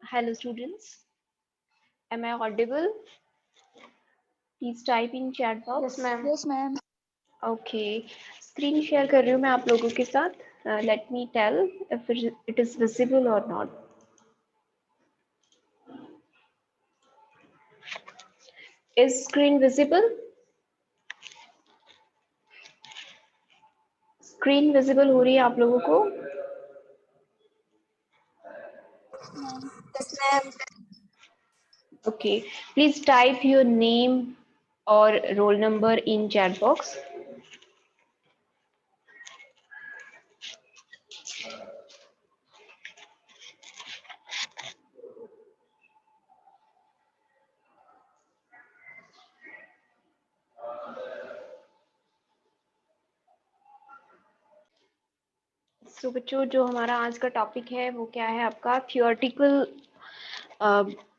Hello students, am I audible? Please type in chat Yes, box. ma'am. Yes, ma'am. Okay, screen share कर रही हूँ मैं आप लोगों के साथ. Let me tell if it is visible or not. Is screen visible? Screen visible हो रही है आप लोगों को? Ma'am. Yes, ma'am. Okay, please type your name or roll number in chat box. So बच्चों जो हमारा आज का टॉपिक है वो क्या है आपका theoretical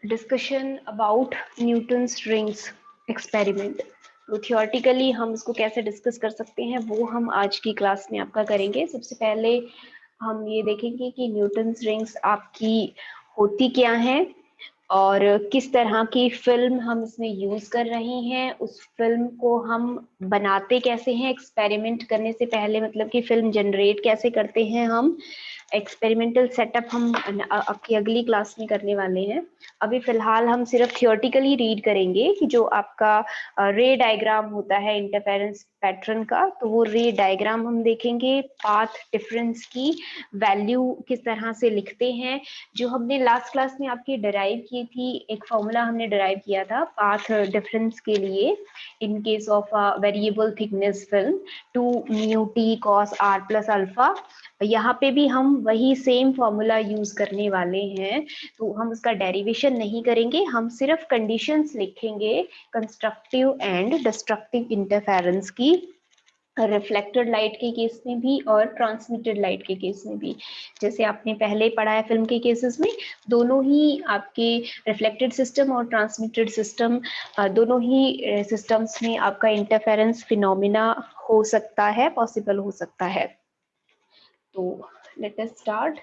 discussion about Newton's rings experiment. तो थियोरेटिकली हम इसको कैसे डिस्कस कर सकते हैं वो हम आज की क्लास में आपका करेंगे. सबसे पहले हम ये देखेंगे कि न्यूटन्स रिंग्स आपकी होती क्या हैं और किस तरह की फिल्म हम इसमें यूज कर रहे हैं, उस फिल्म को हम बनाते कैसे हैं एक्सपेरिमेंट करने से पहले, मतलब कि फिल्म जनरेट कैसे करते हैं हम. एक्सपेरिमेंटल सेटअप हम आपकी अगली क्लास में करने वाले हैं. अभी फिलहाल हम सिर्फ थियोरेटिकली रीड करेंगे कि जो आपका रे डायग्राम होता है इंटरफेरेंस पैटर्न का, तो वो रे डायग्राम हम देखेंगे. पाथ डिफरेंस की वैल्यू किस तरह से लिखते हैं, जो हमने लास्ट क्लास में आपकी डिराइव की थी. एक फॉर्मूला हमने डिराइव किया था पाथ डिफरेंस के लिए in case of variable thickness film 2 mu T cos R plus alpha. यहाँ पे भी हम वही सेम फॉर्मूला यूज करने वाले हैं. तो हम उसका डेरिवेशन नहीं करेंगे, हम सिर्फ कंडीशंस लिखेंगे कंस्ट्रक्टिव एंड डिस्ट्रक्टिव इंटरफेरेंस की, रिफ्लेक्टेड लाइट के केस में भी और ट्रांसमिटेड लाइट के केस में भी. जैसे आपने पहले पढ़ा है फिल्म के केसेस में, दोनों ही आपके रिफ्लेक्टेड सिस्टम और ट्रांसमिटेड सिस्टम, दोनों ही सिस्टम्स में आपका इंटरफेरेंस फिनोमिना हो सकता है, पॉसिबल हो सकता है. तो लेट अस स्टार्ट.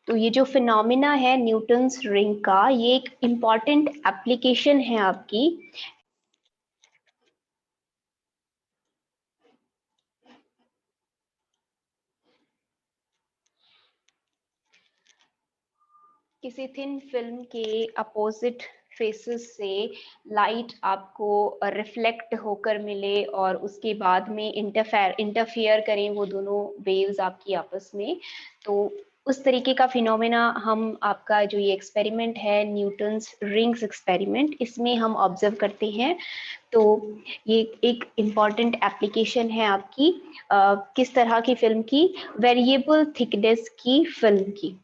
तो ये जो फिनोमिना है न्यूटन्स रिंग का, ये एक इम्पॉर्टेंट एप्लीकेशन है आपकी. किसी थिन फिल्म के अपोजिट फेसेस से लाइट आपको रिफ्लेक्ट होकर मिले और उसके बाद में इंटरफेयर करें वो दोनों वेव्स आपकी आपस में, तो उस तरीके का फिनोमेना हम आपका जो ये एक्सपेरिमेंट है न्यूटन्स रिंग्स एक्सपेरिमेंट, इसमें हम ऑब्जर्व करते हैं. तो ये एक इम्पॉर्टेंट एप्लीकेशन है आपकी किस तरह की फिल्म की, वेरिएबल थिकनेस की फिल्म की.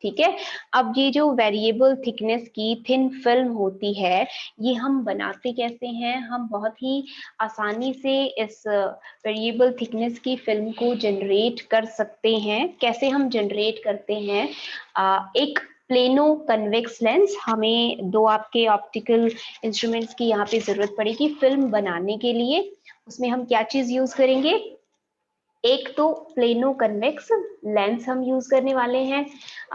ठीक है. अब ये जो वेरिएबल थिकनेस की थिन फिल्म होती है, ये हम बनाते कैसे हैं. हम बहुत ही आसानी से इस वेरिएबल थिकनेस की फिल्म को जनरेट कर सकते हैं. कैसे हम जनरेट करते हैं, एक प्लेनो कन्वेक्स लेंस, हमें दो आपके ऑप्टिकल इंस्ट्रूमेंट्स की यहाँ पे जरूरत पड़ेगी फिल्म बनाने के लिए. उसमें हम क्या चीज यूज करेंगे, एक तो प्लेनो कन्वेक्स लेंस हम यूज करने वाले हैं.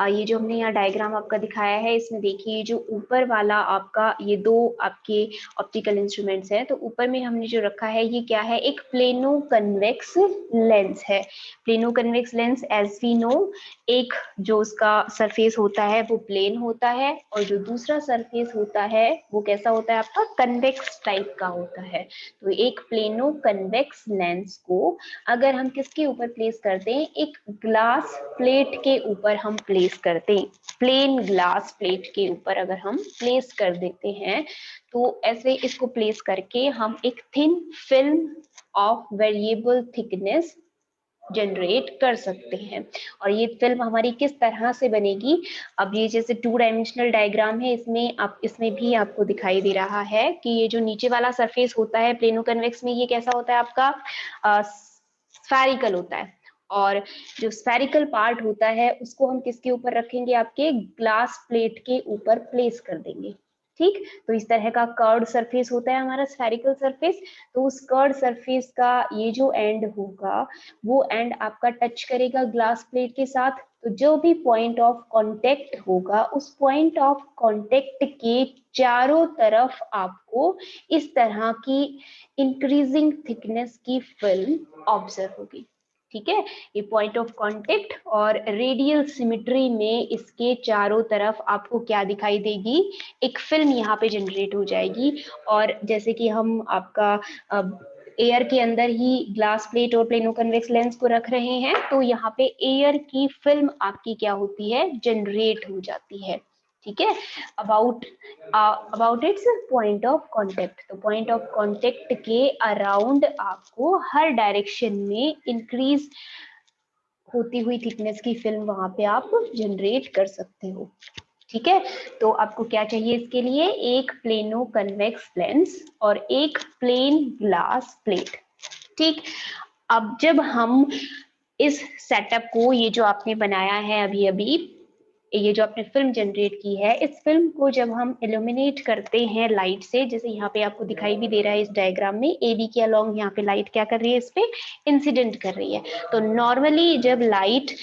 ये जो हमने यहाँ डायग्राम आपका दिखाया है, इसमें देखिए जो ऊपर वाला आपका ये दो आपके ऑप्टिकल इंस्ट्रूमेंट्स हैं, तो ऊपर में हमने जो रखा है ये क्या है, एक प्लेनो कन्वेक्स लेंस है. Plano convex lens as we know, एक जो उसका सरफेस होता है वो प्लेन होता है और जो दूसरा सरफेस होता है वो कैसा होता है आपका, कन्वेक्स टाइप का होता है. तो एक प्लेनो कन्वेक्स लेंस को अगर हम किसके ऊपर प्लेस करते हैं, एक ग्लास प्लेट के ऊपर हम प्लेस करते हैं, प्लेन ग्लास प्लेट के ऊपर अगर हम प्लेस कर देते हैं, तो ऐसे इसको प्लेस करके हम एक thin film of variable thickness generate कर सकते हैं. और ये फिल्म हमारी किस तरह से बनेगी, अब ये जैसे 2 डायमेंशनल डायग्राम है, इसमें आप इसमें भी आपको दिखाई दे रहा है कि ये जो नीचे वाला सरफेस होता है प्लेनो कन्वेक्स में, ये कैसा होता है आपका, स्फेरिकल होता है. और जो स्फेरिकल पार्ट होता है उसको हम किसके ऊपर रखेंगे, आपके ग्लास प्लेट के ऊपर प्लेस कर देंगे. ठीक, तो इस तरह का कर्व्ड सरफेस होता है हमारा स्फेरिकल सरफेस। तो उस कर्व्ड सरफेस का ये जो एंड होगा वो एंड आपका टच करेगा ग्लास प्लेट के साथ। तो जो भी पॉइंट ऑफ कांटेक्ट होगा उस पॉइंट ऑफ कांटेक्ट के चारों तरफ आपको इस तरह की इंक्रीजिंग थिकनेस की फिल्म ऑब्जर्व होगी। ठीक है, ये पॉइंट ऑफ कांटेक्ट और रेडियल सिमेट्री में इसके चारों तरफ आपको क्या दिखाई देगी, एक फिल्म यहाँ पे जनरेट हो जाएगी। और जैसे कि हम आपका एयर के अंदर ही ग्लास प्लेट और प्लेनो कन्वेक्स लेंस को रख रहे हैं, तो यहाँ पे एयर की फिल्म आपकी क्या होती है, जनरेट हो जाती है। ठीक है, about it's point of contact. तो पॉइंट ऑफ कांटेक्ट के अराउंड आपको हर डायरेक्शन में इंक्रीज होती हुई थिकनेस की फिल्म वहां पे आप जनरेट कर सकते हो। ठीक है, तो आपको क्या चाहिए इसके लिए, एक प्लेनो कन्वेक्स लेंस और एक प्लेन ग्लास प्लेट। ठीक, अब जब हम इस सेटअप को, ये जो आपने बनाया है अभी अभी, ये जो आपने फिल्म जनरेट की है, इस फिल्म को जब हम इल्यूमिनेट करते हैं लाइट से, जैसे यहाँ पे आपको दिखाई भी दे रहा है इस डायग्राम में, ए बी के अलोंग यहाँ पे लाइट क्या कर रही है, इस पे इंसिडेंट कर रही है। तो नॉर्मली जब लाइट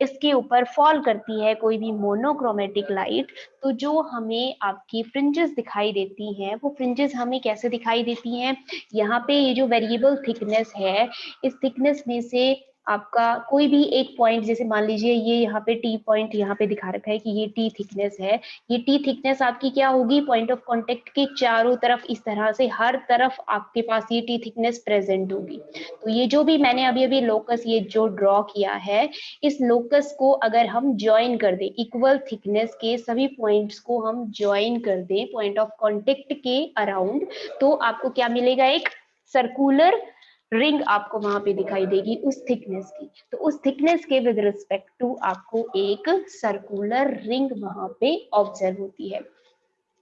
इसके ऊपर फॉल करती है, कोई भी मोनोक्रोमेटिक लाइट, तो जो हमें आपकी फ्रिंजेस दिखाई देती हैं, वो फ्रिंजेस हमें कैसे दिखाई देती हैं, यहाँ पे ये जो वेरिएबल थिकनेस है, इस थिकनेस में से आपका कोई भी एक पॉइंट, जैसे मान लीजिए ये यहाँ पे टी पॉइंट यहाँ पे दिखा रखा है कि ये टी थिकनेस है, ये टी थिकनेस आपकी क्या होगी, पॉइंट ऑफ कांटेक्ट के चारों तरफ इस तरह से हर तरफ आपके पास ये टी थिकनेस प्रेजेंट होगी। तो ये जो भी मैंने अभी अभी लोकस ये जो ड्रॉ किया है, इस लोकस को अगर हम ज्वाइन कर दें, इक्वल थिकनेस के सभी पॉइंट्स को हम ज्वाइन कर दें पॉइंट ऑफ कांटेक्ट के अराउंड, तो आपको क्या मिलेगा, एक सर्कुलर रिंग आपको वहां पे दिखाई देगी उस थिकनेस की। तो उस थिकनेस के विद रिस्पेक्ट टू आपको एक सर्कुलर रिंग वहां पे ऑब्जर्व होती है।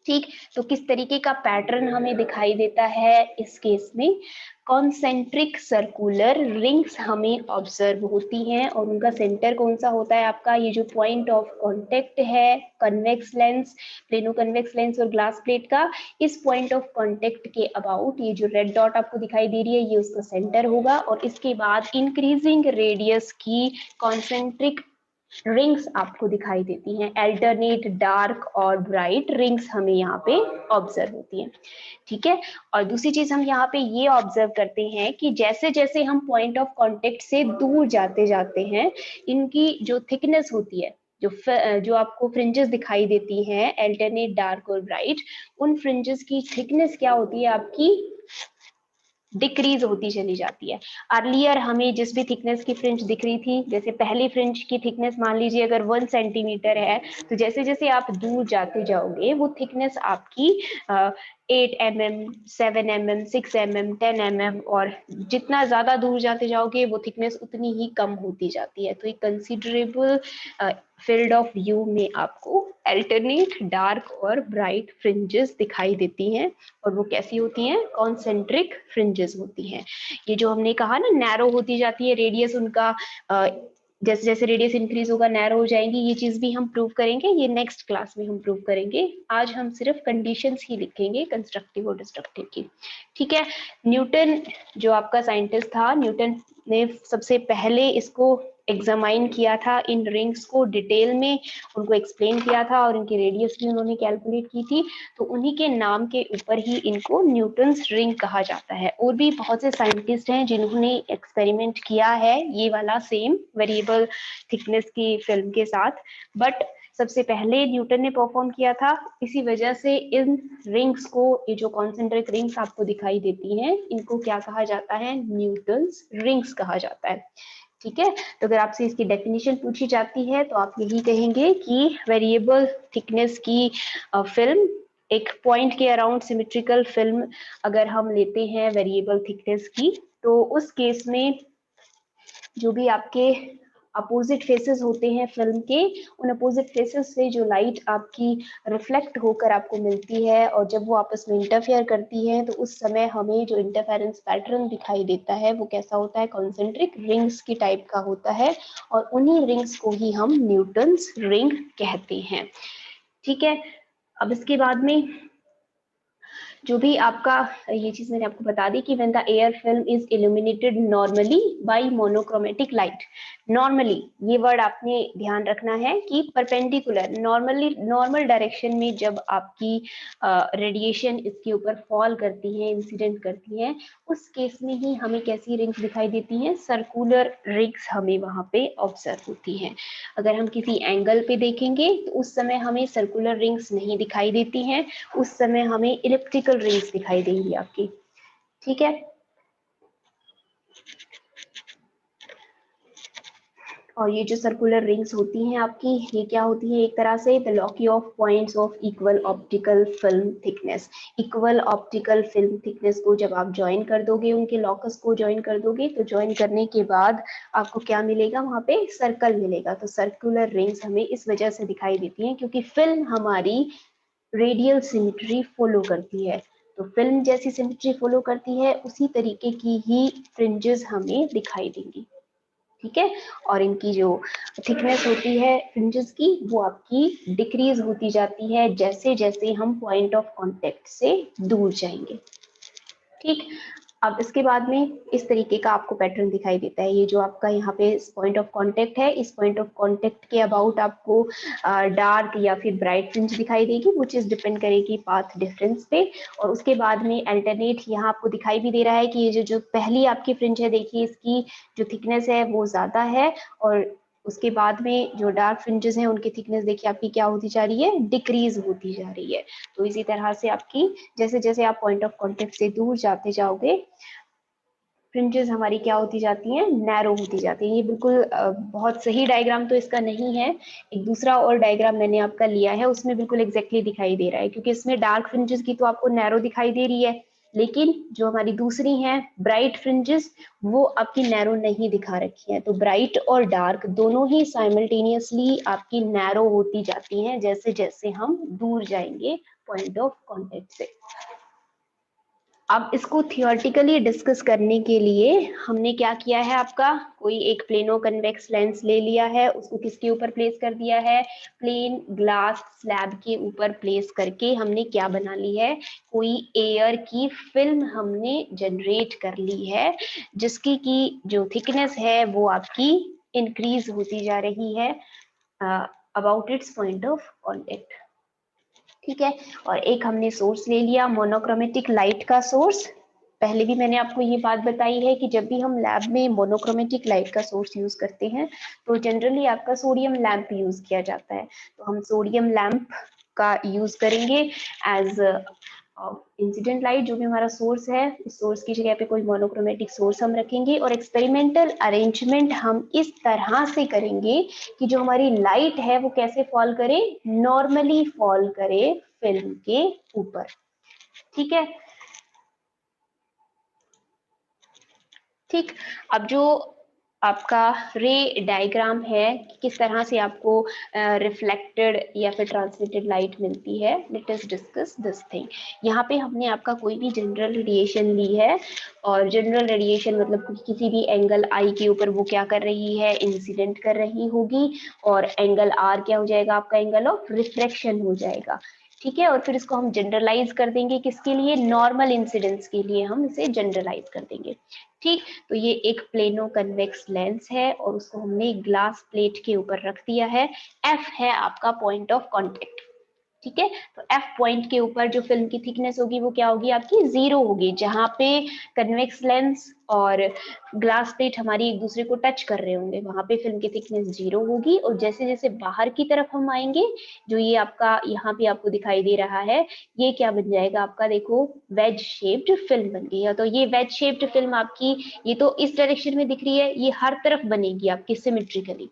ठीक, तो किस तरीके का पैटर्न हमें दिखाई देता है इस केस में, कॉन्सेंट्रिक सर्कुलर रिंग्स हमें ऑब्जर्व होती हैं, और उनका सेंटर कौन सा होता है आपका, ये जो पॉइंट ऑफ कांटेक्ट है convex lens, plano convex lens और ग्लास प्लेट का, इस पॉइंट ऑफ कांटेक्ट के अबाउट ये जो रेड डॉट आपको दिखाई दे रही है, ये उसका सेंटर होगा। और इसके बाद इंक्रीजिंग रेडियस की कॉन्सेंट्रिक रिंग्स आपको दिखाई देती हैं, अल्टरनेट डार्क और ब्राइट रिंग्स हमें यहाँ पे ऑब्जर्व होती हैं। ठीक है, और दूसरी चीज हम यहाँ पे ये ऑब्जर्व करते हैं कि जैसे जैसे हम पॉइंट ऑफ कांटेक्ट से दूर जाते जाते हैं, इनकी जो थिकनेस होती है, जो आपको फ्रिंजेस दिखाई देती हैं अल्टरनेट डार्क और ब्राइट, उन फ्रिंजेस की थिकनेस क्या होती है आपकी, डिक्रीज होती चली जाती है। अर्लियर हमें जिस भी थिकनेस की फ्रिंज दिख रही थी, जैसे पहली फ्रिंज की थिकनेस मान लीजिए अगर 1 सेंटीमीटर है, तो जैसे जैसे आप दूर जाते जाओगे वो थिकनेस आपकी 8 mm, 7 mm, 6 mm, 10 mm, और जितना ज्यादा दूर जाते जाओगे वो थिकनेस उतनी ही कम होती जाती है। तो एक कंसिडरेबल फील्ड ऑफ व्यू में आपको अल्टरनेट डार्क और ब्राइट फ्रिंजेस दिखाई देती हैं, और वो कैसी होती हैं, कॉन्सेंट्रिक फ्रिंजेस होती हैं। ये जो हमने कहा ना नैरो होती जाती है रेडियस उनका, जैसे जैसे रेडियस इंक्रीज होगा नैरो हो जाएंगी, ये चीज भी हम प्रूव करेंगे, ये नेक्स्ट क्लास में हम प्रूव करेंगे। आज हम सिर्फ कंडीशंस ही लिखेंगे कंस्ट्रक्टिव और डिस्ट्रक्टिव की। ठीक है, न्यूटन जो आपका साइंटिस्ट था, न्यूटन ने सबसे पहले इसको एग्जामाइन किया था, इन रिंग्स को डिटेल में उनको एक्सप्लेन किया था, और इनकी रेडियस भी उन्होंने कैलकुलेट की थी। तो उन्हीं के नाम के ऊपर ही इनको न्यूटन्स रिंग कहा जाता है। और भी बहुत से साइंटिस्ट हैं जिन्होंने एक्सपेरिमेंट किया है ये वाला सेम वेरिएबल थिकनेस की फिल्म के साथ, बट सबसे पहले न्यूटन ने परफॉर्म किया था। इसी वजह से इन रिंग्स को, ये जो कॉन्सेंट्रिक रिंग्स आपको दिखाई देती हैं, इनको क्या कहा जाता है, न्यूटन्स रिंग्स कहा जाता है। ठीक है, तो अगर आपसे इसकी डेफिनेशन पूछी जाती है तो आप यही कहेंगे कि वेरिएबल थिकनेस की फिल्म, एक पॉइंट के अराउंड सिमेट्रिकल फिल्म अगर हम लेते हैं वेरिएबल थिकनेस की, तो उस केस में जो भी आपके अपोजिट फेसेस होते हैं फिल्म के, उन अपोजिट फेसेस से जो लाइट आपकी रिफ्लेक्ट होकर आपको मिलती है, और जब वो आपस में इंटरफेयर करती है, तो उस समय हमें जो इंटरफेरेंस पैटर्न दिखाई देता है वो कैसा होता है, कॉन्सेंट्रिक रिंग्स की टाइप का होता है, और उन्हीं रिंग्स को ही हम न्यूटन्स रिंग कहते हैं। ठीक है, अब इसके बाद में जो भी आपका ये चीज मैंने आपको बता दी कि when the air film is illuminated normally by monochromatic light. Normally ये वर्ड आपने ध्यान रखना है कि परपेंडिकुलर नॉर्मली नॉर्मल डायरेक्शन में जब आपकी रेडिएशन इसके ऊपर फॉल करती है, इंसिडेंट करती है, उस केस में ही हमें कैसी रिंग्स दिखाई देती हैं, सर्कुलर रिंग्स हमें वहां पे ऑब्जर्व होती हैं। अगर हम किसी एंगल पे देखेंगे तो उस समय हमें सर्कुलर रिंग्स नहीं दिखाई देती हैं, उस समय हमें इलिप्टिकल रिंग्स दिखाई देंगी आपकी। ठीक है, और ये जो सर्कुलर रिंग्स होती हैं आपकी, ये क्या होती है, एक तरह से the loci of points of equal optical film thickness. Equal optical film thickness को जब आप ज्वाइन कर दोगे, उनके लॉकस को ज्वाइन कर दोगे, तो ज्वाइन करने के बाद आपको क्या मिलेगा, वहां पे सर्कल मिलेगा। तो सर्कुलर रिंग्स हमें इस वजह से दिखाई देती हैं क्योंकि फिल्म हमारी रेडियल सिमेट्री फॉलो करती है। तो फिल्म जैसी सिमेट्री फॉलो करती है उसी तरीके की ही फ्रिंजेस हमें दिखाई देंगी। ठीक है, और इनकी जो थिकनेस होती है फ्रिंजेस की, वो आपकी डिक्रीज होती जाती है जैसे जैसे हम पॉइंट ऑफ कांटेक्ट से दूर जाएंगे। ठीक, अब इसके बाद में इस तरीके का आपको पैटर्न दिखाई देता है। ये जो आपका यहाँ पे पॉइंट ऑफ कांटेक्ट है, इस पॉइंट ऑफ कांटेक्ट के अबाउट आपको डार्क या फिर ब्राइट फ्रिंज दिखाई देगी, वो चीज डिपेंड करेगी पाथ डिफरेंस पे। और उसके बाद में अल्टरनेट यहाँ आपको दिखाई भी दे रहा है कि ये जो पहली आपकी फ्रिंज है, देखिए इसकी जो थिकनेस है वो ज्यादा है, और उसके बाद में जो डार्क फ्रिंजेस हैं उनकी थिकनेस देखिए आपकी क्या होती जा रही है, डिक्रीज होती जा रही है। तो इसी तरह से आपकी जैसे जैसे आप पॉइंट ऑफ कांटेक्ट से दूर जाते जाओगे, फ्रिंजेस हमारी क्या होती जाती हैं, नैरो होती जाती हैं। ये बिल्कुल बहुत सही डायग्राम तो इसका नहीं है, एक दूसरा और डायग्राम मैंने आपका लिया है, उसमें बिल्कुल एग्जैक्टली दिखाई दे रहा है, क्योंकि इसमें डार्क फ्रिंजेस की तो आपको नैरो दिखाई दे रही है, लेकिन जो हमारी दूसरी हैं ब्राइट फ्रिंजेस, वो आपकी नैरो नहीं दिखा रखी है। तो ब्राइट और डार्क दोनों ही साइमल्टेनियसली आपकी नैरो होती जाती हैं जैसे जैसे हम दूर जाएंगे पॉइंट ऑफ कांटेक्ट से। अब इसको थियोरेटिकली डिस्कस करने के लिए हमने क्या किया है, आपका कोई एक प्लेनो कन्वेक्स लेंस ले लिया है, उसको किसके ऊपर प्लेस कर दिया है, प्लेन ग्लास स्लैब के ऊपर प्लेस करके हमने क्या बना ली है, कोई एयर की फिल्म हमने जनरेट कर ली है, जिसकी की जो थिकनेस है वो आपकी इंक्रीज होती जा रही है about it's point of contact. ठीक है, और एक हमने सोर्स ले लिया मोनोक्रोमेटिक लाइट का सोर्स। पहले भी मैंने आपको ये बात बताई है कि जब भी हम लैब में मोनोक्रोमेटिक लाइट का सोर्स यूज करते हैं तो जनरली आपका सोडियम लैंप यूज किया जाता है। तो हम सोडियम लैंप का यूज करेंगे एज इंसिडेंट लाइट। जो भी हमारा सोर्स है, उस सोर्स की जगह पे कोई मोनोक्रोमेटिक सोर्स हम रखेंगे, और एक्सपेरिमेंटल अरेंजमेंट हम इस तरह से करेंगे कि जो हमारी लाइट है वो कैसे फॉल करे, नॉर्मली फॉल करे फिल्म के ऊपर। ठीक है, ठीक, अब जो आपका रे डायग्राम है कि किस तरह से आपको रिफ्लेक्टेड या फिर ट्रांसमिटेड लाइट मिलती है, let us discuss this thing. यहाँ पे हमने आपका कोई भी जनरल रेडिएशन ली है, और जनरल रेडिएशन मतलब किसी भी एंगल आई के ऊपर वो क्या कर रही है, इंसिडेंट कर रही होगी, और एंगल आर क्या हो जाएगा, आपका एंगल ऑफ रिफ्रैक्शन हो जाएगा। ठीक है, और फिर इसको हम जनरलाइज कर देंगे, किसके लिए, नॉर्मल इंसिडेंस के लिए हम इसे जनरलाइज कर देंगे। ठीक, तो ये एक प्लेनो कन्वेक्स लेंस है और उसको हमने ग्लास प्लेट के ऊपर रख दिया है। एफ है आपका पॉइंट ऑफ कांटेक्ट। ठीक है, तो एफ पॉइंट के ऊपर जो फिल्म की थिकनेस होगी वो क्या होगी, आपकी 0 होगी। जहां पे कन्वेक्स लेंस और ग्लास प्लेट हमारी एक दूसरे को टच कर रहे होंगे, वहां पे फिल्म की थिकनेस 0 होगी। और जैसे जैसे बाहर की तरफ हम आएंगे, जो ये आपका यहाँ पे आपको दिखाई दे रहा है, ये क्या बन जाएगा आपका, देखो वेज शेप्ड फिल्म बन गई है। तो ये वेज शेप्ड फिल्म आपकी, ये तो इस डायरेक्शन में दिख रही है, ये हर तरफ बनेगी आपकी सिमेट्रिकली।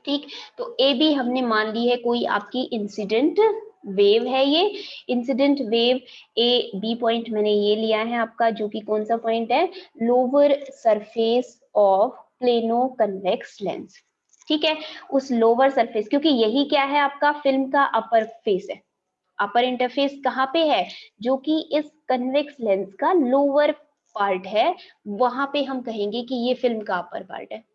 ठीक, तो ए बी हमने मान ली है कोई आपकी इंसिडेंट वेव है। ये incident wave A B point मैंने ये लिया है आपका, जो कि कौन सा पॉइंट है, lower surface of plano convex lens. ठीक है, उस लोअर सरफेस, क्योंकि यही क्या है आपका फिल्म का अपर फेस है। अपर इंटरफेस कहाँ पे है, जो कि इस कन्वेक्स लेंस का लोअर पार्ट है, वहां पे हम कहेंगे कि ये फिल्म का अपर पार्ट है।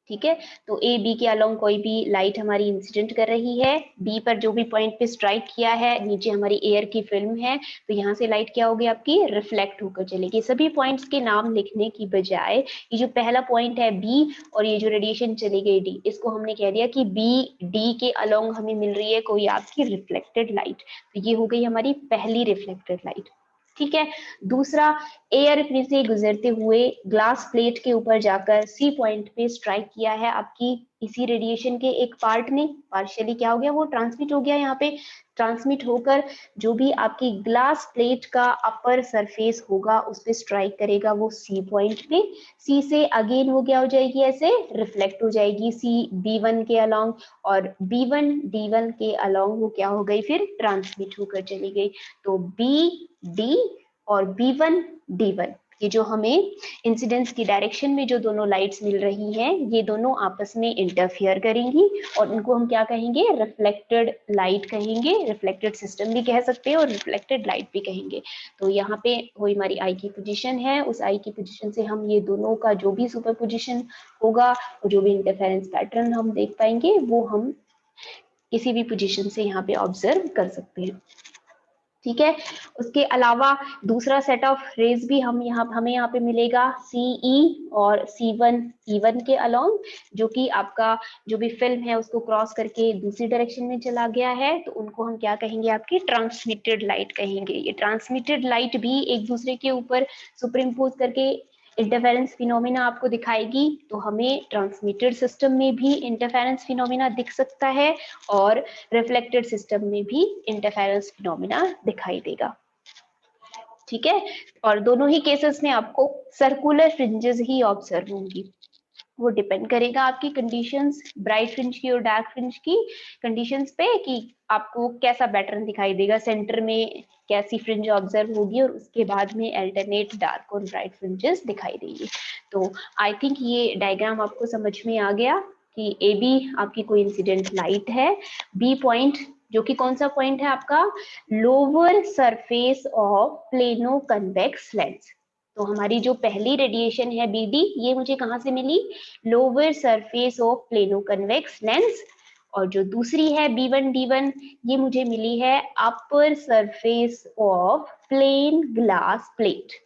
ठीक है, तो ए बी के अलोंग कोई भी लाइट हमारी इंसिडेंट कर रही है, बी पर जो भी पॉइंट पे स्ट्राइक किया है, नीचे हमारी एयर की फिल्म है, तो यहाँ से लाइट क्या होगी आपकी, रिफ्लेक्ट होकर चलेगी। सभी पॉइंट्स के नाम लिखने की बजाय ये जो पहला पॉइंट है बी और ये जो रेडिएशन चली गई डी, इसको हमने कह दिया कि बी डी के अलोंग हमें मिल रही है कोई आपकी रिफ्लेक्टेड लाइट, तो ये हो गई हमारी पहली रिफ्लेक्टेड लाइट। ठीक है, दूसरा, एयर में से गुजरते हुए ग्लास प्लेट के ऊपर जाकर सी पॉइंट पे स्ट्राइक किया है आपकी इसी रेडिएशन के एक पार्ट ने, पार्शियली क्या हो गया, वो ट्रांसमिट हो गया, यहाँ पे ट्रांसमिट होकर जो भी आपकी ग्लास प्लेट का अपर सरफेस होगा उस पे स्ट्राइक करेगा वो सी पॉइंट पे, सी से अगेन वो क्या हो जाएगी, ऐसे रिफ्लेक्ट हो जाएगी सी B1 के अलोंग, और B1 D1 के अलोंग वो क्या हो गई, फिर ट्रांसमिट होकर चली गई। तो बी डी और B1 D1 ये जो हमें इंसिडेंस की डायरेक्शन में जो दोनों लाइट्स मिल रही हैं, ये दोनों आपस में इंटरफियर करेंगी और उनको हम क्या कहेंगे, रिफ्लेक्टेड लाइट कहेंगे, रिफ्लेक्टेड सिस्टम भी कह सकते हैं और रिफ्लेक्टेड लाइट भी कहेंगे। तो यहाँ पे वही हमारी आई की पोजीशन है, उस आई की पोजीशन से हम ये दोनों का जो भी सुपर पोजीशन होगा और जो भी इंटरफेरेंस पैटर्न हम देख पाएंगे वो हम किसी भी पोजीशन से यहाँ पे ऑब्जर्व कर सकते हैं। ठीक है, उसके अलावा दूसरा सेट ऑफ रेज भी हमें यहाँ पे मिलेगा CE और C1 E1 के अलोंग, जो कि आपका जो भी फिल्म है उसको क्रॉस करके दूसरी डायरेक्शन में चला गया है, तो उनको हम क्या कहेंगे, आपकी ट्रांसमिटेड लाइट कहेंगे। ये ट्रांसमिटेड लाइट भी एक दूसरे के ऊपर सुपर इम्पोज करके इंटरफेरेंस फिनोमिना आपको दिखाएगी, तो हमें ट्रांसमिटेड सिस्टम में भी इंटरफेरेंस फिनोमिना दिख सकता है और रिफ्लेक्टेड सिस्टम में भी इंटरफेरेंस फिनोमिना दिखाई देगा। ठीक है, और दोनों ही केसेस में आपको सर्कुलर फ्रिंजेस ही ऑब्जर्व होंगी। वो डिपेंड करेगा आपकी कंडीशंस, ब्राइट फ्रिंज की और डार्क फ्रिंज की कंडीशंस पे, कि आपको कैसा पैटर्न दिखाई देगा, सेंटर में कैसी फ्रिंज ऑब्जर्व होगी और उसके बाद में अल्टरनेट डार्क और ब्राइट फ्रिंजेस दिखाई देंगी। तो आई थिंक ये डायग्राम आपको समझ में आ गया कि ए बी आपकी कोई इंसिडेंट लाइट है, बी पॉइंट जो कि कौन सा पॉइंट है आपका, lower surface of plano convex lens. तो हमारी जो पहली रेडिएशन है BD, ये मुझे कहाँ से मिली, lower surface of plano convex lens, और जो दूसरी है B1 D1, ये मुझे मिली है upper surface of plane glass plate.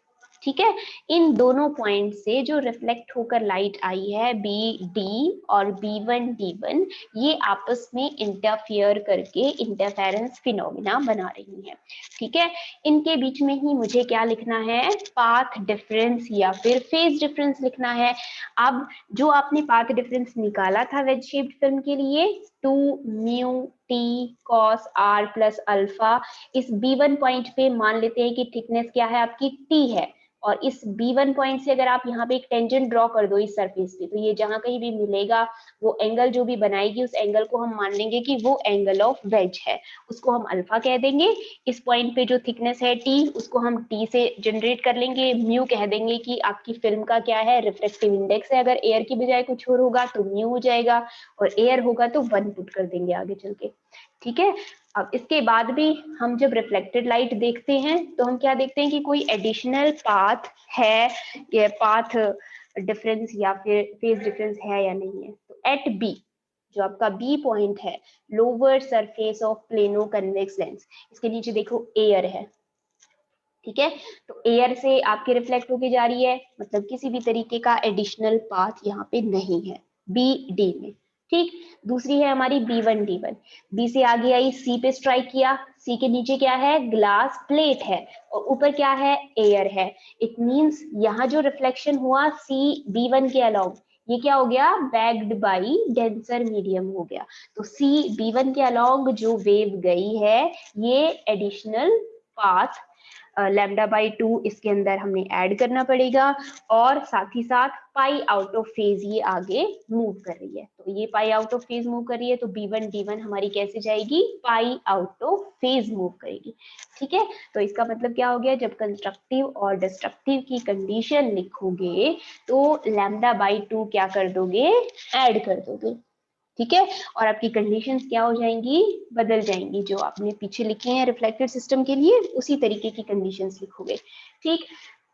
ठीक है, इन दोनों पॉइंट से जो रिफ्लेक्ट होकर लाइट आई है BD और B1 D1, ये आपस में इंटरफियर करके इंटरफेरेंस फिनोमिना बना रही है। ठीक है, इनके बीच में ही मुझे क्या लिखना है, पाथ डिफरेंस या फिर फेज डिफरेंस लिखना है। अब जो आपने पाथ डिफरेंस निकाला था वेज शेप्ड फिल्म के लिए, 2 mu T cos R plus alpha, इस B1 पॉइंट पे मान लेते हैं कि थिकनेस क्या है आपकी, T है, और इस B1 पॉइंट से अगर आप यहाँ पे एक टेंजेंट ड्रॉ कर दो इस सरफेस पे, तो ये जहां कहीं भी मिलेगा वो एंगल जो भी बनाएगी उस एंगल को हम मान लेंगे कि वो एंगल ऑफ वेज है, उसको हम अल्फा कह देंगे। इस पॉइंट पे जो थिकनेस है T, उसको हम T से जनरेट कर लेंगे, म्यू कह देंगे कि आपकी फिल्म का क्या है, रिफ्रेक्टिव इंडेक्स है, अगर एयर की बजाय कुछ और होगा तो म्यू हो जाएगा, और एयर होगा तो 1 पुट कर देंगे आगे चल के। ठीक है, अब इसके बाद भी हम जब रिफ्लेक्टेड लाइट देखते हैं तो हम क्या देखते हैं कि कोई एडिशनल पाथ है, ये पाथ डिफरेंस या फिर फेज डिफरेंस है या नहीं है। तो एट बी, जो आपका बी पॉइंट है, lower surface of plano convex lens, इसके नीचे देखो एयर है। ठीक है, तो एयर से आपके रिफ्लेक्ट होके जा रही है, मतलब किसी भी तरीके का एडिशनल पाथ यहाँ पे नहीं है BD में। ठीक, दूसरी है हमारी B1 D1, B से आगे आई, C पे स्ट्राइक किया, C के नीचे क्या है, ग्लास प्लेट है, और ऊपर क्या है, एयर है। इट मींस यहाँ जो रिफ्लेक्शन हुआ C B1 के अलोंग, ये क्या हो गया, बैग्ड बाई डेंसर मीडियम हो गया। तो C B1 के अलोंग जो वेव गई है, ये एडिशनल पाथ लैम्डा बाई 2 इसके अंदर हमें ऐड करना पड़ेगा, और साथ ही साथ पाई आउट ऑफ फेज ये आगे मूव कर रही है। तो ये पाई आउट ऑफ फेज मूव कर रही है, तो B1 D1 हमारी कैसे जाएगी, पाई आउट ऑफ फेज मूव करेगी। ठीक है, तो इसका मतलब क्या हो गया, जब कंस्ट्रक्टिव और डिस्ट्रक्टिव की कंडीशन लिखोगे तो लैम्डा बाई 2 क्या कर दोगे, ऐड कर दोगे। ठीक है, और आपकी कंडीशंस क्या हो जाएंगी, बदल जाएंगी, जो आपने पीछे लिखे हैं रिफ्लेक्टेड सिस्टम के लिए उसी तरीके की कंडीशंस लिखोगे। ठीक,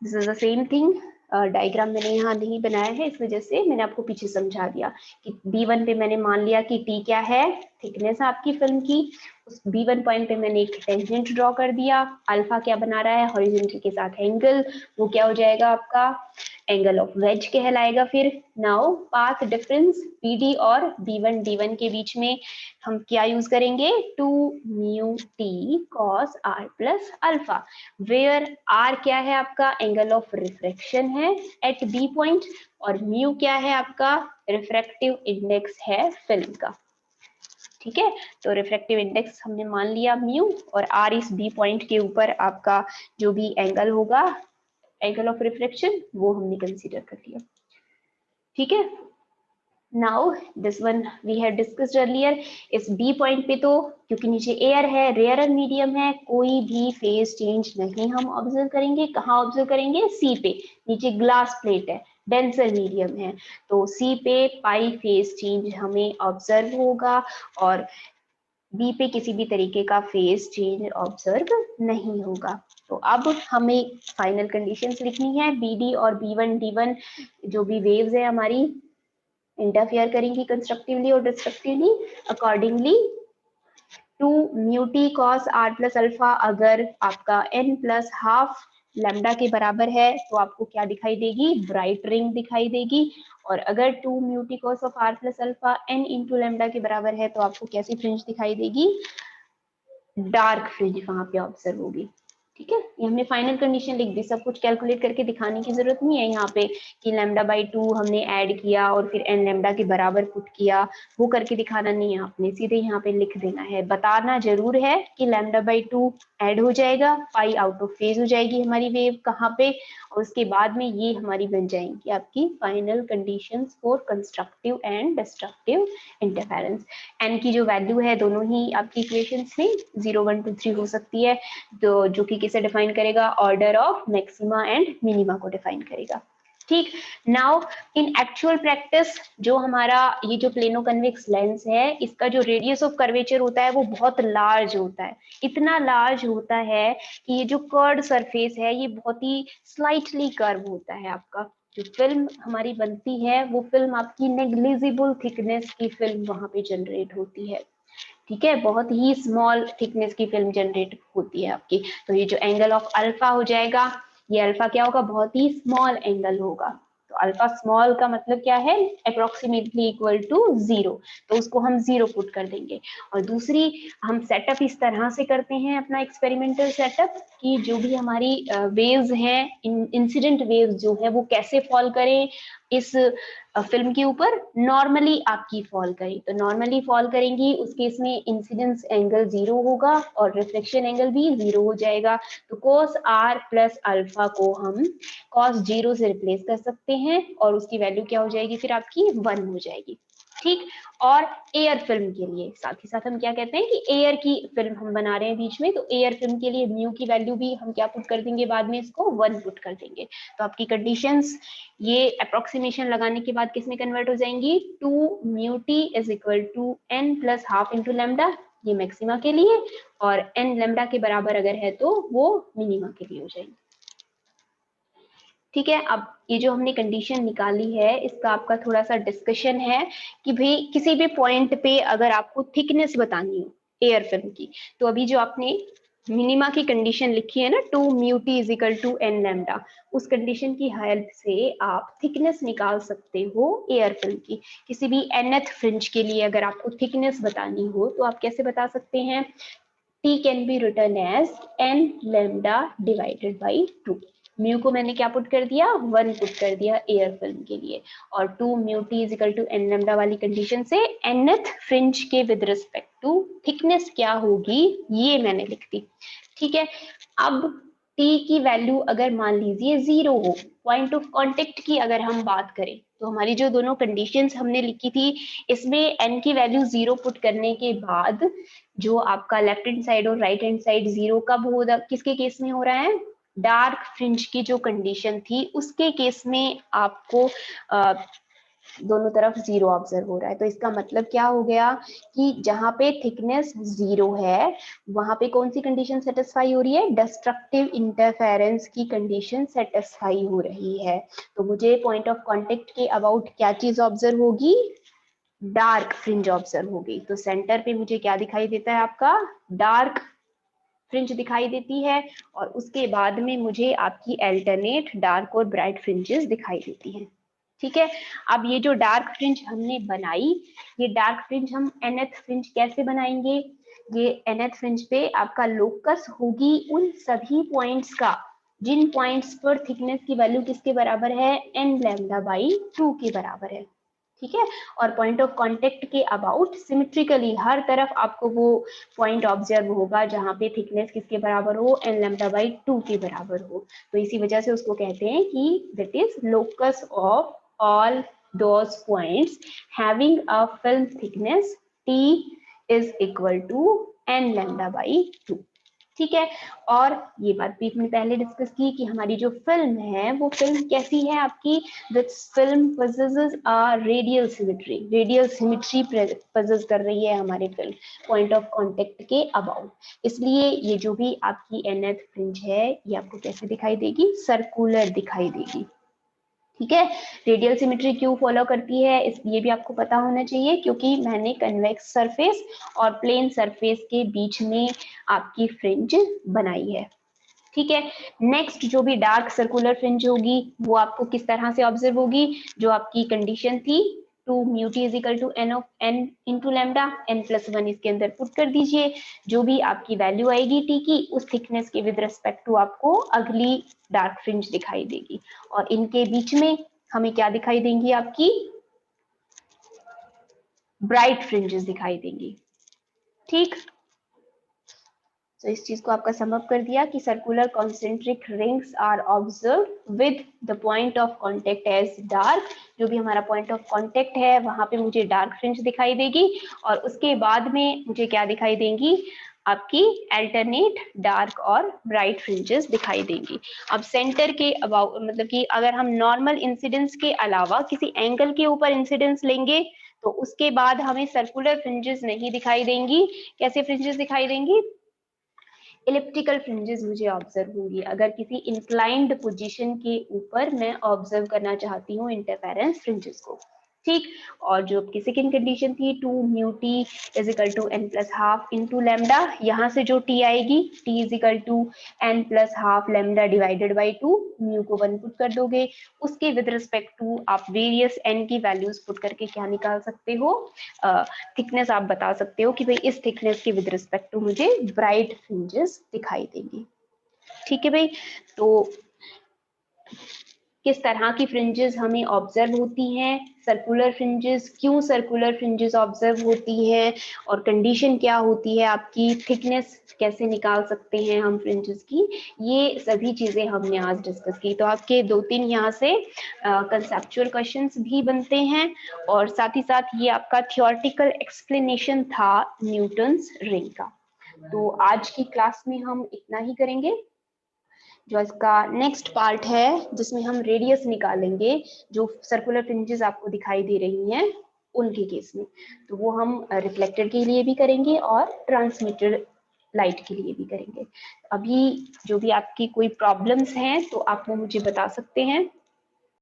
this is the same thing diagram मैंने यहाँ नहीं बनाया है, इस वजह से मैंने आपको पीछे समझा दिया कि B1 पे मैंने मान लिया कि T क्या है, थिकनेस है आपकी फिल्म की। उस B1 पॉइंट पे मैंने एक टेंजेंट ड्रॉ कर दिया। अल्फा क्या बना रहा है, हॉरिजॉन्टल के साथ एंगल, वो क्या हो जाएगा आपका एंगल ऑफ वेज कहलाएगा। फिर नाउ पाथ डिफरेंस BD और B1 D1 के बीच में हम क्या यूज करेंगे, 2 mu T cos R plus alpha, where R क्या है आपका एंगल ऑफ रिफ्रैक्शन है एट बी पॉइंट, और म्यू क्या है आपका रिफ्रैक्टिव इंडेक्स है फिल्म का। ठीक है, तो रिफ्रैक्टिव इंडेक्स हमने मान लिया म्यू, और आर इस बी पॉइंट के ऊपर आपका जो भी एंगल होगा, एंगल ऑफ रिफ्रैक्शन, वो हमने कंसीडर कर लिया। ठीक है, now this one we have discussed earlier. इस बी पॉइंट पे तो क्योंकि नीचे एयर है, रेयर मीडियम है, कोई भी फेज चेंज नहीं हम ऑब्जर्व करेंगे। कहाँ ऑब्जर्व करेंगे, सी पे, नीचे ग्लास प्लेट है, डेंसर मीडियम है, तो सी पे पाई फेज चेंज हमें ऑब्जर्व होगा, और बी पे किसी भी तरीके का फेज चेंज ऑब्जर्व नहीं होगा। तो अब हमें फाइनल कंडीशंस लिखनी है। BD और B1 D1 जो भी वेव्स है हमारी इंटरफेयर करेंगी कंस्ट्रक्टिवली और destructively, accordingly 2 mu T cos R plus alpha अगर आपका n प्लस हाफ लैम्डा के बराबर है तो आपको क्या दिखाई देगी, ब्राइट रिंग दिखाई देगी। और अगर 2 mu T cos of R plus alpha n into lambda के बराबर है तो आपको कैसी फ्रिंज दिखाई देगी, डार्क फ्रिंज वहां पे ऑब्जर्व होगी। ठीक है, ये हमने फाइनल कंडीशन लिख दी, सब कुछ कैलकुलेट करके दिखाने की जरूरत नहीं है यहाँ पे कि λ/2 हमने ऐड किया और फिर n लैम्डा के बराबर पुट किया, वो करके दिखाना नहीं है आपने, सीधे यहाँ पे लिख देना है। बताना जरूर है कि λ/2 ऐड हो जाएगा, पाई आउट ऑफ फेज हो जाएगी हमारी वेव कहाँ पे, और उसके बाद में ये हमारी बन जाएंगी आपकी final conditions for constructive and destructive interference. n की जो वैल्यू है दोनों ही आपकी इक्वेशंस में 0 1 2 3 हो सकती है, तो जो कि किसे डिफाइन करेगा, order of maxima and minima को डिफाइन करेगा। ठीक, नाउ इन एक्चुअल प्रैक्टिस जो हमारा ये जो प्लेनो कन्वेक्स लेंस है, इसका जो रेडियस ऑफ कर्वेचर होता है वो बहुत लार्ज होता है, इतना लार्ज होता है कि ये जो कर्ड सरफेस है ये बहुत ही स्लाइटली कर्व होता है। आपका जो फिल्म हमारी बनती है वो फिल्म आपकी नेग्लिजिबल थिकनेस की फिल्म वहां पे जनरेट होती है। ठीक है, बहुत ही स्मॉल थिकनेस की फिल्म जनरेट होती है आपकी। तो ये जो एंगल ऑफ अल्फा हो जाएगा, ये अल्फा क्या होगा, बहुत ही स्मॉल एंगल होगा। तो अल्फा स्मॉल का मतलब क्या है, अप्रोक्सीमेटली इक्वल टू 0, तो उसको हम 0 पुट कर देंगे। और दूसरी, हम सेटअप इस तरह से करते हैं अपना एक्सपेरिमेंटल सेटअप कि जो भी हमारी वेव्स हैं, इंसिडेंट वेव्स जो है वो कैसे फॉल करें इस फिल्म के ऊपर, नॉर्मली आपकी फॉल करें। तो नॉर्मली फॉल करेंगी उस केस में इंसिडेंस एंगल 0 होगा और रिफ्लेक्शन एंगल भी 0 हो जाएगा। तो cos r प्लस अल्फा को हम cos 0 से रिप्लेस कर सकते हैं और उसकी वैल्यू क्या हो जाएगी, फिर आपकी 1 हो जाएगी। ठीक, और एयर फिल्म के लिए साथ ही साथ हम क्या कहते हैं कि एयर की फिल्म हम बना रहे हैं बीच में, तो एयर फिल्म के लिए म्यू की वैल्यू भी हम क्या पुट कर देंगे, बाद में इसको 1 पुट कर देंगे। तो आपकी कंडीशंस ये अप्रोक्सीमेशन लगाने के बाद किस में कन्वर्ट हो जाएंगी, 2 mu T is equal to n plus half into lambda, ये मैक्सिमा के लिए, और n लैम्डा के बराबर अगर है तो वो मिनिमा के लिए हो जाएंगे। ठीक है, अब ये जो हमने कंडीशन निकाली है इसका आपका थोड़ा सा डिस्कशन है कि भाई किसी भी पॉइंट पे अगर आपको थिकनेस बतानी हो एयर फिल्म की, तो अभी जो आपने मिनिमा की कंडीशन लिखी है ना, 2 mu T is equal to n lambda, उस कंडीशन की हेल्प से आप थिकनेस निकाल सकते हो एयर फिल्म की। किसी भी nth फ्रिंज के लिए अगर आपको थिकनेस बतानी हो तो आप कैसे बता सकते हैं, T can be written as n lambda divided by 2। Mu को मैंने क्या पुट कर दिया, 1 पुट कर दिया एयर फिल्म के लिए, और 2 mu T is equal to n lambda वाली कंडीशन से nth फ्रिंज के विद रिस्पेक्ट टू थिकनेस क्या होगी ये मैंने लिख दी। ठीक है, अब t की वैल्यू अगर मान लीजिए 0 हो, पॉइंट ऑफ कांटेक्ट की अगर हम बात करें, तो हमारी जो दोनों कंडीशंस हमने लिखी थी इसमें n की वैल्यू 0 पुट करने के बाद जो आपका लेफ्ट हैंड साइड और राइट हैंड साइड 0 कब हो, किसके केस में हो रहा है, डार्क फ्रिंज की जो कंडीशन थी उसके केस में आपको दोनों तरफ 0 ऑब्जर्व हो रहा है। तो इसका मतलब क्या हो गया कि जहां पे थिकनेस 0 है वहां पे कौन सी कंडीशन सेटिस्फाई हो रही है, डिस्ट्रक्टिव इंटरफेरेंस की कंडीशन सेटिस्फाई हो रही है। तो मुझे पॉइंट ऑफ कांटेक्ट के अबाउट क्या चीज ऑब्जर्व होगी, डार्क फ्रिंज ऑब्जर्व होगी। तो सेंटर पे मुझे क्या दिखाई देता है, आपका डार्क फ्रिंज दिखाई देती है, और उसके बाद में मुझे आपकी अल्टरनेट डार्क और ब्राइट फ्रिंजेस दिखाई देती हैं। ठीक है, अब ये जो डार्क फ्रिंज हमने बनाई, ये डार्क फ्रिंज हम nth फ्रिंज कैसे बनाएंगे, ये nth फ्रिंज पे आपका लोकस होगी उन सभी पॉइंट्स का जिन पॉइंट्स पर थिकनेस की वैल्यू किसके बराबर है, n लैम्डा बाई 2 के बराबर है। ठीक है, और पॉइंट ऑफ कांटेक्ट के अबाउट सिमेट्रिकली हर तरफ आपको वो पॉइंट ऑब्जर्व होगा जहां पे थिकनेस किसके बराबर हो, n लैम्डा बाई 2 के बराबर हो। तो इसी वजह से उसको कहते हैं कि that is locus of all those points having a film thickness T is equal to n lambda by 2। ठीक है, और ये बात भी हमने पहले डिस्कस की कि हमारी जो फिल्म है वो फिल्म कैसी है आपकी, this film possesses a radial symmetry, radial symmetry possess कर रही है हमारी फिल्म पॉइंट ऑफ कांटेक्ट के अबाउट। इसलिए ये जो भी आपकी nth फ्रिंज है ये आपको कैसे दिखाई देगी, सर्कुलर दिखाई देगी। ठीक है, रेडियल सिमेट्री क्यों फॉलो करती है ये भी आपको पता होना चाहिए, क्योंकि मैंने कन्वेक्स सरफेस और प्लेन सरफेस के बीच में आपकी फ्रिंज बनाई है। ठीक है, नेक्स्ट जो भी डार्क सर्कुलर फ्रिंज होगी वो आपको किस तरह से ऑब्जर्व होगी, जो आपकी कंडीशन थी 2 mu t is equal to n of n into lambda, n plus 1 इसके अंदर पुट कर दीजिए, जो भी आपकी वैल्यू आएगी t की उस थिकनेस के विद रिस्पेक्ट टू आपको अगली डार्क फ्रिंज दिखाई देगी, और इनके बीच में हमें क्या दिखाई देंगी, आपकी ब्राइट फ्रिंजेस दिखाई देंगी। ठीक, तो इस चीज को आपका सम अप कर दिया कि circular concentric rings are observe with the point of contact as dark, जो भी हमारा पॉइंट ऑफ कांटेक्ट है वहां पे मुझे डार्क फ्रिंज दिखाई देगी, और उसके बाद में मुझे क्या दिखाई देंगी, आपकी अल्टरनेट डार्क और ब्राइट फ्रिंजेस दिखाई देंगी। अब सेंटर के अबाउट मतलब कि अगर हम नॉर्मल इंसिडेंस के अलावा किसी एंगल के ऊपर इंसिडेंस लेंगे तो उसके बाद हमें सर्कुलर फ्रिंजेस नहीं दिखाई देंगी। कैसे फ्रिंजेस दिखाई देंगी, इलिप्टिकल फ्रिंजेस मुझे ऑब्जर्व होंगी अगर किसी इंक्लाइंड पोजीशन के ऊपर मैं ऑब्जर्व करना चाहती हूँ इंटरफेरेंस फ्रिंजेस को। ठीक, और जो आपकी सेकेंड कंडीशन थी 2 mu t is equal to n plus half into lambda, यहाँ से जो t आएगी t is equal to n plus half lambda divided by 2, mu को 1 पुट कर दोगे, उसके विद रिस्पेक्ट टू आप वेरियस n की वैल्यूज पुट करके क्या निकाल सकते हो, थिकनेस आप बता सकते हो कि भाई इस थिकनेस के विद रिस्पेक्ट टू मुझे ब्राइट फ्रिंजेस दिखाई देंगी। ठीक है भाई, तो किस तरह की फ्रिंजेस हमें ऑब्जर्व होती हैं, सर्कुलर फ्रिंजेस, क्यों सर्कुलर फ्रिंजेस ऑब्जर्व होती हैं, और कंडीशन क्या होती है आपकी, थिकनेस कैसे निकाल सकते हैं हम फ्रिंजेस की, ये सभी चीजें हमने आज डिस्कस की। तो आपके 2-3 यहाँ से कंसेप्चुअल क्वेश्चंस भी बनते हैं, और साथ ही साथ ये आपका थियोरेटिकल एक्सप्लेनेशन था न्यूटन्स रिंग का। तो आज की क्लास में हम इतना ही करेंगे। जो इसका नेक्स्ट पार्ट है जिसमें हम रेडियस निकालेंगे, जो सर्कुलर फ्रिंजेस आपको दिखाई दे रही हैं उनके केस में, तो वो हम रिफ्लेक्टेड के लिए भी करेंगे और ट्रांसमिटेड लाइट के लिए भी करेंगे। अभी जो भी आपकी कोई प्रॉब्लम्स हैं तो आप वो मुझे बता सकते हैं।